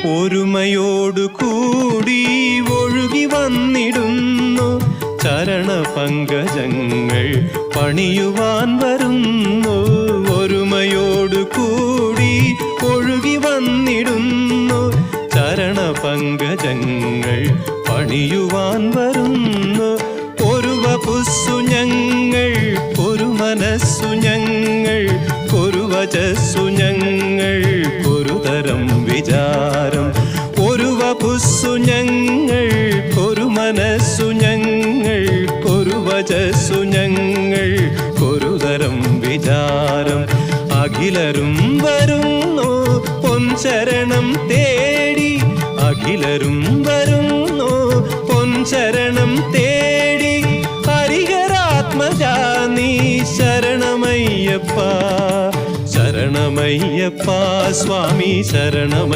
ഒരുമയോടു കൂടി ഒഴുകി വന്നിടുന്നു ചരണപങ്കജങ്ങൾ പണിയുവാൻ വരുന്നു. ഒരുമയോടു കൂടി ഒഴുകി വന്നിടുന്നു ചരണപങ്കജങ്ങൾ പണിയുവാൻ വരുന്നു. ഒരു വപുസ്സു ഞങ്ങൾ, ഒരു മനസ്സു ഞങ്ങൾ, ഒരു വചസ്സു ഞങ്ങൾ, ഒരു തരം വിചാരം. ഒരു വപുസ്സു ഞങ്ങൾ, ഒരു മനസ്സു ഞങ്ങൾ, ഒരു വചസ്സു ഞങ്ങൾ, ഒരു തരം വിചാരം. അഖിലരും വരുന്നു പൊൻചരണം തേടി, അഖിലരും വരുന്നു പൊൻചരണം തേടി. ഹരിഹരാത്മജാ നീ ശരണമയ്യപ്പ, ശരണമയ്യപ്പ സ്വാമി ശരണമ.